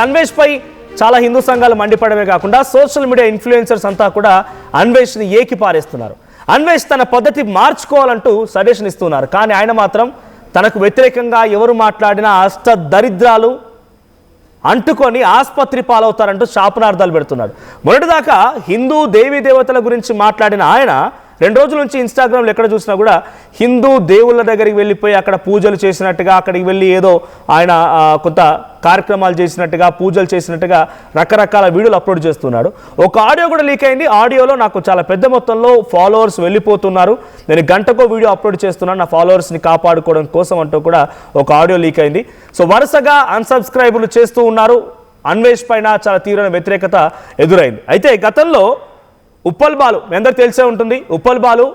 అన్వేష్ పై చాలా హిందూ సంఘాలు మండిపడమే కాకుండా సోషల్ మీడియా ఇన్ఫ్లుయెన్సర్స్ అంతా కూడా అన్వేష్ని ఏకి పారేస్తున్నారు. అన్వేష్ తన పద్ధతి మార్చుకోవాలంటూ సజెషన్ ఇస్తున్నారు. కానీ ఆయన మాత్రం తనకు వ్యతిరేకంగా ఎవరు మాట్లాడినా అష్ట దరిద్రాలు అంటుకొని ఆసుపత్రి పాలవుతారంటూ శాపనార్థాలు పెడుతున్నాడు. మొదటిదాకా హిందూ దేవీ దేవతల గురించి మాట్లాడిన ఆయన 2 రోజుల నుంచి ఇన్స్టాగ్రామ్లో ఎక్కడ చూసినా కూడా హిందూ దేవుళ్ళ దగ్గరికి వెళ్ళిపోయి అక్కడ పూజలు చేసినట్టుగా, అక్కడికి వెళ్ళి ఏదో ఆయన కొంత కార్యక్రమాలు చేసినట్టుగా, పూజలు చేసినట్టుగా రకరకాల వీడియోలు అప్లోడ్ చేస్తున్నాడు. ఒక ఆడియో కూడా లీక్ అయింది. ఆడియోలో నాకు చాలా పెద్ద మొత్తంలో ఫాలోవర్స్ వెళ్ళిపోతున్నారు, నేను గంటకో వీడియో అప్లోడ్ చేస్తున్నాను నా ఫాలోవర్స్ని కాపాడుకోవడం కోసం అంటూ కూడా ఒక ఆడియో లీక్ అయింది. సో వరుసగా అన్సబ్స్క్రైబర్లు చేస్తూ ఉన్నారు. అన్వేష్ పైన చాలా తీవ్రమైన వ్యతిరేకత ఎదురైంది. అయితే గతంలో ఉప్పల్ బాలు మీ అందరికి తెలిసే ఉంటుంది. ఉప్పల్ బాలు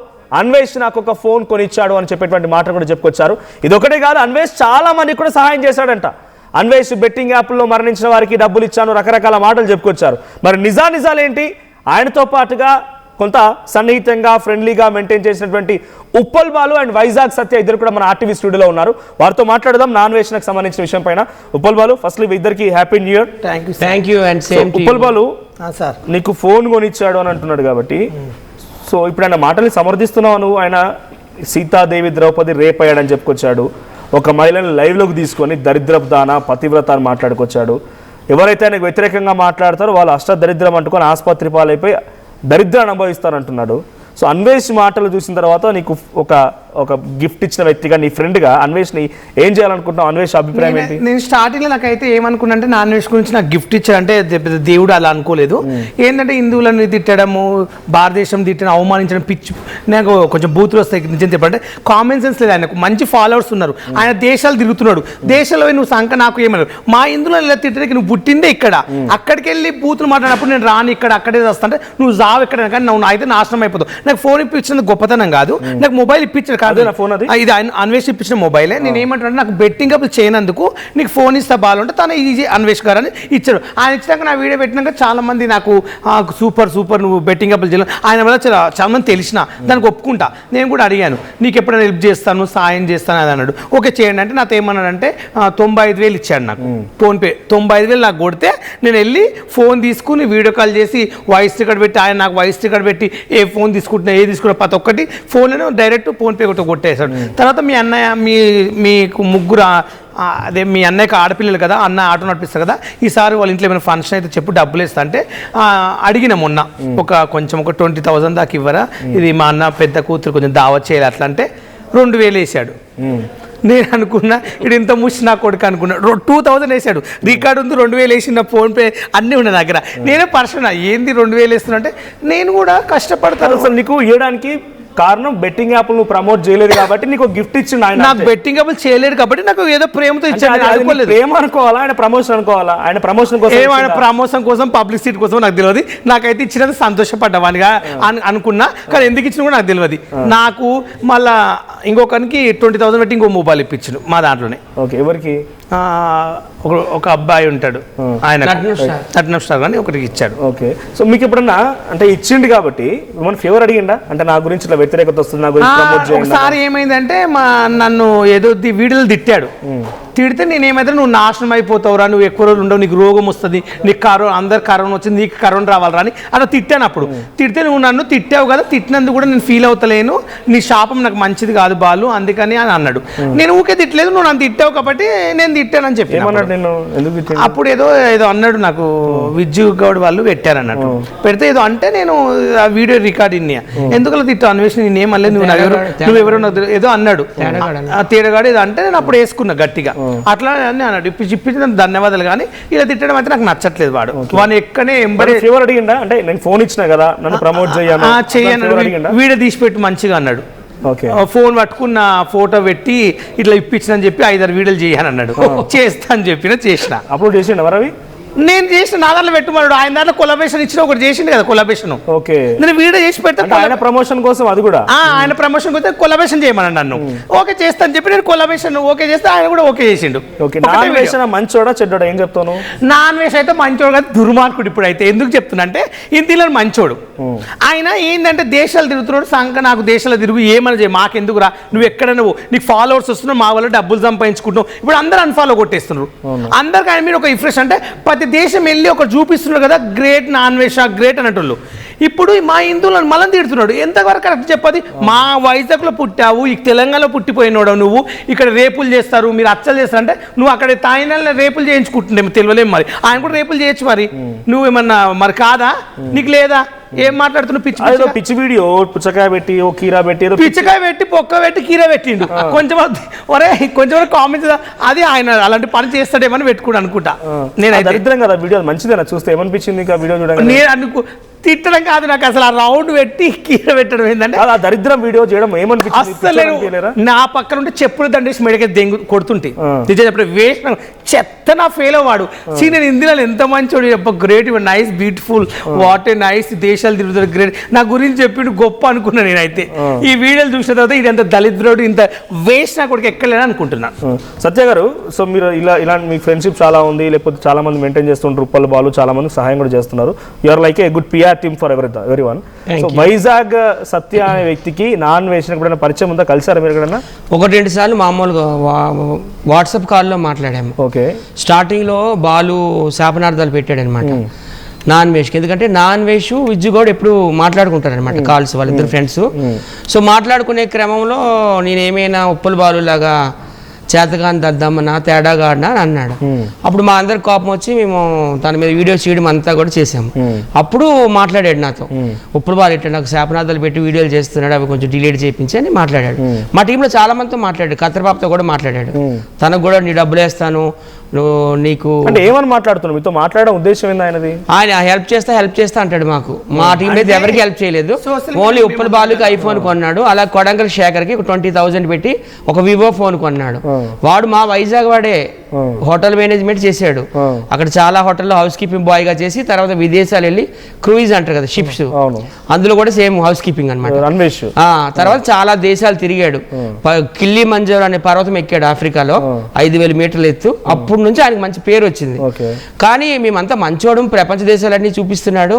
అన్వేష్ నాకు ఒక ఫోన్ కొనిచ్చాడు అని చెప్పేటువంటి మాట కూడా చెప్పుకొచ్చారు. ఇది ఒకటే కాదు, అన్వేష్ చాలా మందికి కూడా సహాయం చేశాడంట. అన్వేష్ బెట్టింగ్ యాప్లో మరణించిన వారికి డబ్బులు ఇచ్చాను, రకరకాల మాటలు చెప్పుకొచ్చారు. మరి నిజాలేంటి? ఆయనతో పాటుగా కొంత సన్నిహితంగా ఫ్రెండ్లీగా మెయింటైన్ చేసినటువంటి ఉప్పల్ బాలు అండ్ వైజాగ్ సత్య ఇద్దరు కూడా మన ఆర్టీవీ స్టూడియోలో ఉన్నారు. వారితో మాట్లాడదాం నాన్వేషన్కి సంబంధించిన విషయం పైన. ఉప్పల్ బాలు, ఫస్ట్లీ ఇద్దరికి happy new year. Thank you and same. Uppal Balu, నీకు ఫోన్ కొనిచ్చాడు అని అంటున్నాడు కాబట్టి, సో ఇప్పుడు ఆయన మాటల్ని సమర్థిస్తున్నావు నువ్వు. ఆయన సీతాదేవి ద్రౌపది రేప్ అయ్యాడని చెప్పుకొచ్చాడు. ఒక మహిళని లైవ్లోకి తీసుకొని దరిద్రపు దాన పతివ్రత అని మాట్లాడుకొచ్చాడు. ఎవరైతే ఆయనకు వ్యతిరేకంగా మాట్లాడతారో వాళ్ళు అష్టదరిద్రం అంటుకొని ఆసుపత్రి పాలైపోయి దరిద్రాన్ని అనుభవిస్తారంటున్నాడు. సో అన్వేష్ మాటలు చూసిన తర్వాత నీకు ఒక గిఫ్ట్ ఇచ్చిన వ్యక్తిగా, నీ ఫ్రెండ్గా అన్వేష్ని ఏం చేయాలనుకుంటున్నావు? అన్వేష్ అభిప్రాయం ఏంటి? నేను స్టార్టింగ్లో నాకైతే ఏమనుకున్నా అంటే అన్వేష్ గురించి నాకు గిఫ్ట్ ఇచ్చాడంటే దేవుడు అలా అనుకోలేదు. ఏంటంటే హిందువులను తిట్టడము, భారతదేశం తిట్టడం, అవమానించడం, పిచ్చి నాకు కొంచెం బూతులు వస్తాయి. నిజం చెప్పంటే కామన్ సెన్స్ లేదు. ఆయనకు మంచి ఫాలోవర్స్ ఉన్నారు. ఆయన దేశాలు తిరుగుతున్నాడు. దేశంలో నువ్వు సంక నాకు ఏమన్నారు, మా హిందువులను ఇలా తిట్టడానికి నువ్వు పుట్టిందే ఇక్కడ, అక్కడికి వెళ్ళి బూతులు మాట్లాడినప్పుడు నేను రాను ఇక్కడ అక్కడే వస్తాంటే నువ్వు జాబ్ ఎక్కడ కానీ నువ్వు అయితే నాశనం అయిపోతావు. నాకు ఫోన్ ఇప్పించినందుకు గొప్పతనం కాదు, నాకు మొబైల్ ఇప్పించాడు కాదు, ఇది అన్వేష్ ఇప్పించిన మొబైలే. నేను ఏమంటున్నా, నాకు బెట్టింగ్ అప్లు చేయనందుకు నీకు ఫోన్ ఇస్తా బాలు అంటే తను ఈజీ అన్వేష్ గారు అని ఇచ్చారు. ఆయన ఇచ్చినాక నా వీడియో పెట్టినాక చాలా మంది నాకు సూపర్ నువ్వు బెట్టింగ్ అప్లు చేయలేదు, ఆయన వల్ల చాలా మంది తెలిసిన, దానికి ఒప్పుకుంటా. నేను కూడా అడిగాను, నీకు ఎప్పుడైనా హెల్ప్ చేస్తాను, సాయం చేస్తాను అని అన్నాడు. ఓకే చేయండి అంటే నాతో ఏమన్నాడంటే 95,000 ఇచ్చాడు నాకు ఫోన్పే. 95,000 నాకు కొడితే నేను వెళ్ళి ఫోన్ తీసుకుని వీడియో కాల్ చేసి వాయిస్ రికార్డ్ పెట్టి, ఆయన నాకు వాయిస్ రికార్డ్ పెట్టి ఏ ఫోన్ తీసుకుంటున్నా ఏ తీసుకున్నా ప్రతి ఒక్కటి ఫోన్లోనే డైరెక్ట్ ఫోన్పే కొట్టేశాడు. తర్వాత మీ అన్నయ్య మీకు ముగ్గురు అదే మీ అన్నయ్యకి ఆడపిల్లలు కదా, అన్న ఆటో నడిపిస్తారు కదా, ఈసారి వాళ్ళ ఇంట్లో ఏమైనా ఫంక్షన్ అయితే చెప్పు డబ్బులు ఇస్తా అంటే అడిగిన మొన్న ఒక 20,000 దాకా ఇవ్వరా, ఇది మా అన్న పెద్ద కూతురు కొంచెం దావత్ చేయాలి అట్లా అంటే 2,000 వేసాడు. నేను అనుకున్నా ఇది ఇంత ముసి నా కొడుకు అనుకున్నా. 2,000 వేసాడు, రికార్డు ఉంది, 2,000 వేసిన ఫోన్పే అన్నీ ఉన్నాయి దగ్గర. నేనే పర్సన్ ఏంది 2,000 వేస్తున్నా అంటే నేను కూడా కష్టపడతాను. అసలు నీకు ఇవ్వడానికి కారణం బెట్టింగ్ యాప్ నువ్వు ప్రమోట్ చేయలేదు కాబట్టి నీకు గిఫ్ట్ ఇచ్చిండు ఆయన. నాకు బెట్టింగ్ యాప్ చేయలేదు కాబట్టి నాకు ఏదో ప్రేమతో ఇచ్చాడు. ప్రేమ అనుకోవాలా, ఆయన ప్రమోషన్ అనుకోవాలా? ఆయన ప్రమోషన్ కోసం, ఆయన ప్రమోషన్ కోసం పబ్లిసిటీ కోసం నాకు తెలియదు. నాకైతే ఇచ్చినది సంతోషపడ్డావానిగా అనుకున్నా, కానీ ఎందుకు ఇచ్చినా కూడా నాకు తెలియదు. నాకు మళ్ళా ఇంకొకరికి 20,000 పెట్టి ఇంకో మొబైల్ ఇప్పించాడు మా దాంట్లోనే. ఓకే, ఎవరికి? ఒక అబ్బాయి ఉంటాడు, ఆయన రత్నం స్టార్ అని ఒకటికి ఇచ్చాడు. ఓకే, సో మీకు ఎప్పుడన్నా అంటే ఇచ్చిండు కాబట్టి మన ఫేవర్ అడిగిండా అంటే నా గురించి ఇట్లా వ్యతిరేకత వస్తుంది, నా గురించి ప్రమోట్ చేయండి? ఒకసారి ఏమైందంటే నన్ను ఏదో వీడియోలు తిట్టాడు. తిడితే నేను ఏమైతే నువ్వు నాశనం అయిపోతావురా, నువ్వు ఎక్కువ రోజులు ఉండవు, నీకు రోగం వస్తుంది, నీకు అందరు కరోనా వచ్చింది, నీకు కరోనా రావాలరా అని అలా తిట్టాను. అప్పుడు తిడితే నువ్వు నన్ను తిట్టావు కదా, తిట్టినందుకు కూడా నేను ఫీల్ అవుతలేను, నీ శాపం నాకు మంచిది కాదు బాలు అందుకని అని అన్నాడు. నేను ఊకే తిట్టలేదు, నువ్వు నన్ను తిట్టావు కాబట్టి నేను తిట్టానని చెప్పి. అప్పుడు ఏదో అన్నాడు, నాకు విద్యు గౌడ్ వాళ్ళు పెట్టారన్నట్టు. పెడితే ఏదో అంటే నేను ఆ వీడియో రికార్డ్ ఇన్నా, ఎందుకలా తిట్టావు అన్వేషణ, నేనేమలేదు, నువ్వెవరో ఏదో అన్నాడు తేడగాడు ఏదో అంటే నేను అప్పుడు వేసుకున్నా గట్టిగా. అట్లా అన్నాడు, ఇప్పించిన ధన్యవాదాలు. కానీ ఇలా తిట్టడం అయితే నాకు నచ్చట్లేదు. వాడు ఎక్కనే ఫేవర్ అడిగిండా అంటే నేను ఫోన్ ఇచ్చినా కదా నన్ను ప్రమోట్ చేయను, వీడియో తీసి పెట్టి మంచిగా అన్నాడు. ఫోన్ పట్టుకున్న ఫోటో పెట్టి ఇట్లా ఇప్పించిన అని చెప్పి 5-6 వీడియోలు చేయను అన్నాడు. చేస్తా అని చెప్పిన చేసిన. అప్లోడ్ చేసిండు మరి అవి నేను చేసిన నా దాంట్లో పెట్టుకున్నాడు, ఆయన దాంట్లో కొలాబరేషన్ ఇచ్చిన ఒకటి చేసిండు కదా కొలాబరేషన్. ఓకే, నేను వీడియో చేసి పెడతా, ఆయన ప్రమోషన్ కోసం అది కూడా ఆయన ప్రమోషన్ కోసం కొలాబరేషన్ చేయమన్నాడు నన్ను. ఓకే చేస్తా అని చెప్పి నేను కొలాబరేషన్ ఓకే చేస్తే ఆయన కూడా ఓకే చేసిండు. ఓకే, నాన్ వేషణ మంచోడా చెడ్డోడా ఏం చెప్తాను? నాన్ వేష్ అయితే మంచోడు కాదు, దుర్మార్గుడు. ఇప్పుడు అయితే ఎందుకు చెప్తున్నా అంటే హిందీలో మంచోడు. ఆయన ఏంటంటే దేశాలు తిరుగుతున్నాడు, సంక నాకు దేశాలు తిరుగు ఏమని చేయి మాకెందుకు రా, నువ్వు ఎక్కడ నీకు ఫాలోవర్స్ వస్తున్నావు, మా వల్ల డబ్బులు సంపాదించుకుంటున్నావు. ఇప్పుడు అందరూ అన్ఫాలో కొట్టేస్తున్నారు, అందరికి ఆయన మీద ఒక ఇంప్రెషన్. అంటే ప్రతి దేశం వెళ్ళి ఒక చూపిస్తున్నారు కదా గ్రేట్ నాన్ వేష గ్రేట్ అన్నట్టు. ఇప్పుడు మా హిందువులను మళ్ళీ తిడుతున్నాడు. ఎంతవరకు కరెక్ట్ చెప్పది? మా వైజాగ్లో పుట్టావు, ఈ తెలంగాణలో పుట్టిపోయినాడు నువ్వు, ఇక్కడ రేపులు చేస్తారు, మీరు అచ్చలు చేస్తారు అంటే నువ్వు అక్కడ తాయినాళ్ళ రేపులు చేయించుకుంటుండే తెలియలేము. మరి ఆయన కూడా రేపులు చేయొచ్చు, మరి నువ్వేమన్నా మరి కాదా? నీకు లేదా? ఏం మాట్లాడుతున్నావు? పిచ్చి పిచ్చి వీడియో, పుచ్చకాయ పెట్టి ఓ కీరా పెట్టి, పిచ్చకాయ పెట్టి పొక్క పెట్టి కీర పెట్టిండు. కొంచెం ఒరే కొంచెం కామెంట్, అది ఆయన అలాంటి పని చేస్తాడేమని పెట్టుకుని అనుకుంటా. నేను దరిద్రం కదా వీడియో, మంచిదేనా చూస్తే? ఏమనిపించింది ఆ వీడియో చూడండి? నేను అనుకో తిట్టడం కాదు, నాకు అసలు ఆ రౌండ్ పెట్టి కీర పెట్టడం ఏంటంటే ఆ దరిద్రం వీడియో చేయడం ఏమనిపించింది? అసలు నా పక్కన ఉంటే చెప్పులు దండేసి మెడకే దెంగు కొడుతుంటే నిజం చెప్పడం వేస్ట్, చెత్త నా ఫెయిల్ అవ్వాడు. సీ నేను ఇందులో ఎంత మంచోడు, great, nice, beautiful, what a nice, దేశాలు తిరుగుతాడు, గ్రేట్, నా గురించి చెప్పిండు గొప్ప అనుకున్నా నేనైతే. ఈ వీడియోలు చూసిన తర్వాత ఇది ఎంత దళిద్రుడు, ఇంత వేస్ట్ నా కొడుకు ఎక్కలేని అనుకుంటున్నాను. సత్య గారు, సో మీరు ఇలా మీ ఫ్రెండ్షిప్ చాలా ఉంది, లేకపోతే చాలా మంది మెయింటైన్ చేస్తుంటారు, ఉప్పల్ బాలు చాలా మంది సహాయం కూడా చేస్తున్నారు. You are like a good PR team for everyone. So Vizag Satya అనే వ్యక్తికి నాన్ వేసిన ఎప్పుడైనా పరిచయం ఉందా? కలిసారా మీరు ఎక్కడన్నా? 1-2 సార్లు మామూలుగా వాట్సాప్ కాల్లో మాట్లాడాము. ఓకే, స్టార్టింగ్లో బాలు శాపనార్థాలు పెట్టాడు అనమాట నాన్ వేష్కి. ఎందుకంటే నాన్ వేష్ విజ్జు కూడా ఎప్పుడు మాట్లాడుకుంటారు అనమాట కాల్స్, వాళ్ళిద్దరు ఫ్రెండ్స్. సో మాట్లాడుకునే క్రమంలో నేను ఏమైనా ఉప్పల్ బాలు లాగా చేతగాని దద్దమ్మనా తేడాగా ఆడినా అని అన్నాడు. అప్పుడు మా అందరికి కోపం వచ్చి మేము తన మీద వీడియో చేయడం అంతా కూడా చేసాము. అప్పుడు మాట్లాడాడు నాతో, ఉప్పుడు బాలు ఇట్లా నాకు శాపనార్థాలు పెట్టి వీడియోలు చేస్తున్నాడు, అవి కొంచెం డిలీట్ చేయించి అని మాట్లాడాడు. మా టీంలో చాలా మందితో మాట్లాడాడు, కత్రబాబుతో కూడా మాట్లాడాడు. తనకు కూడా నీ డబ్బులు వేస్తాను, నీకు అంటే ఏమని మాట్లాడుతున్నావు? మీతో మాట్లాడడం ఉద్దేశం ఏంది ఆయనది? ఆయన హెల్ప్ చేస్తా అంటాడు. మాకు మా టీం అయితే ఎవరికి హెల్ప్ చేయలేదు, ఓన్లీ ఉప్పల్ బాలుకి ఐఫోన్ కొన్నాడు. అలా కొడంగల్ శేఖర్కి 20,000 పెట్టి ఒక వివో ఫోన్ కొన్నాడు. వాడు మా వైజాగ్ వాడే, హోటల్ మేనేజ్మెంట్ చేశాడు. అక్కడ చాలా హోటల్లో హౌస్ కీపింగ్ బాయ్ గా చేసి తర్వాత విదేశాలు వెళ్ళి క్రూయిజ్ అంటారు కదా షిప్స్, అందులో కూడా సేమ్ హౌస్ కీపింగ్ అనమాట. తర్వాత చాలా దేశాలు తిరిగాడు. కిల్లీ మంజర్ అనే పర్వతం ఎక్కాడు ఆఫ్రికాలో, 5,000 మీటర్ల ఎత్తు. అప్పుడు నుంచి ఆయనకు మంచి పేరు వచ్చింది. కానీ మేమంతా మంచోడు, ప్రపంచ దేశాలన్నీ చూపిస్తున్నాడు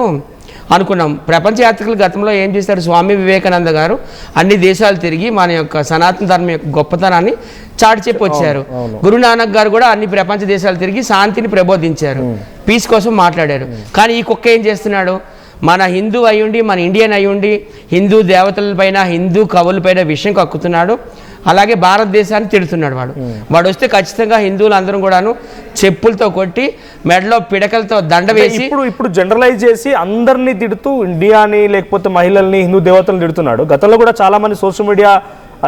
అనుకున్నాం. ప్రపంచ యాత్రికులు గతంలో ఏం చేశారు? స్వామి వివేకానంద గారు అన్ని దేశాలు తిరిగి మన యొక్క సనాతన ధర్మం యొక్క గొప్పతనాన్ని చాటి చెప్పి వచ్చారు. గురునానక్ గారు కూడా అన్ని ప్రపంచ దేశాలు తిరిగి శాంతిని ప్రబోధించారు, పీస్ కోసం మాట్లాడారు. కానీ ఈ కుక్క ఏం చేస్తున్నాడు? మన హిందూ అయ్యుండి, మన ఇండియన్ అయ్యుండి హిందూ దేవతలపైన, హిందూ కవులపైన విషయం కక్కుతున్నాడు. అలాగే భారతదేశాన్ని తిడుతున్నాడు. వాడు వస్తే ఖచ్చితంగా హిందువులు అందరం కూడాను చెప్పులతో కొట్టి మెడలో పిడకలతో దండ వేసి ఇప్పుడు జనరలైజ్ చేసి అందరినీ తిడుతూ ఇండియాని లేకపోతే మహిళల్ని, హిందూ దేవతలను తిడుతున్నాడు. గతంలో కూడా చాలా మంది సోషల్ మీడియా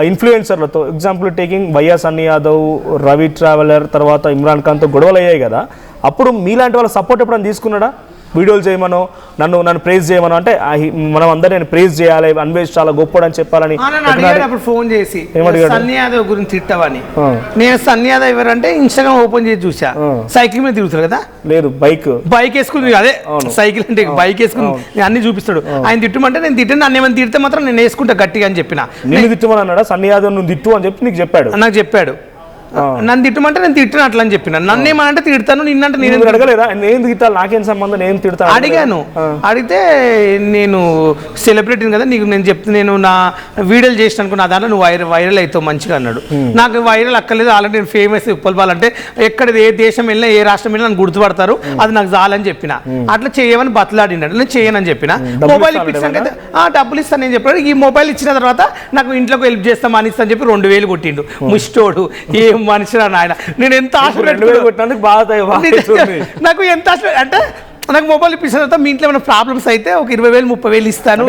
ఇన్ఫ్లుయెన్సర్లతో, example taking YS Sunny Yadav, Ravi traveller, తర్వాత ఇమ్రాన్ ఖాన్తో గొడవలు అయ్యాయి కదా. అప్పుడు మీలాంటి వాళ్ళ సపోర్ట్ ఎప్పుడైనా తీసుకున్నాడా? వీడియోలు చేయమనో, నన్ను ప్రైజ్ చేయమనో, అంటే మనం అందరూ నేను ప్రైజ్ చేయాలి, అన్వేష్ చాలా గొప్పడు అని చెప్పాలని అప్పుడు ఫోన్ చేసి సన్నీ యాదవ్ గురించి తిట్టవని. నేను సన్నీ యాదవ్ ఎవరంటే ఇన్స్టాగ్రామ్ ఓపెన్ చేసి చూసా, సైకిల్ మీద తిరుగుతారు కదా. లేదు, బైక్ వేసుకుని, అదే సైకిల్ అంటే బైక్ వేసుకుని అన్ని చూపిస్తాడు. ఆయన తిట్టమంటే నేను తిట్టాను, నన్ను ఏమైనా తిడితే మాత్రం నేను వేసుకుంటా గట్టిగా అని చెప్పిన. నేను తిట్టమని అన్నాడా? సన్నీ యాదవ్ నువ్వు తిట్టు అని చెప్పి నాకు చెప్పాడు. నన్ను తిట్టమంటే నేను తిట్టిన అట్లా అని చెప్పిన. నన్ను ఏమనంటే తిడతాను, నిన్నంటే నేను అడగలేదా? నేను తిట్టాలి, నాకేం సంబంధం, నేను తిడతాను అడిగాను. అడిగితే నేను సెలబ్రిటీని కదా, నీకు నేను నా వీడియోలు చేసిన అనుకో, నా దాంట్లో నువ్వు వైరల్ అవుతావు మంచిగా అన్నాడు. నాకు వైరల్ అక్కర్లేదు, ఆల్రెడీ నేను ఫేమస్. ఉప్పల్ బాల్ అంటే ఎక్కడ ఏ దేశం వెళ్ళినా, ఏ రాష్ట్రం వెళ్ళినా నన్ను గుర్తుపడతారు, అది నాకు చాలని చెప్పిన. అట్లా చేయమని బతలాడినాడు, నేను చేయనని చెప్పిన. మొబైల్ ఇప్పించాక డబ్బులు ఇస్తాను నేను చెప్పాడు. ఈ మొబైల్ ఇచ్చిన తర్వాత నాకు ఇంట్లోకి హెల్ప్ చేస్తాం అని ఇస్తాను చెప్పి 2,000 కొట్టిండు. ముష్టోడు, ఏం మనిషిరా నాయన. నేను ఎంత ఆశ నాకు ఎంత ఆశ అంటే, నాకు మొబైల్ ఇప్పించిన తర్వాత మీ ఇంట్లో ఏమైనా ప్రాబ్లమ్స్ అయితే ఒక 20,000 30,000 ఇస్తాను.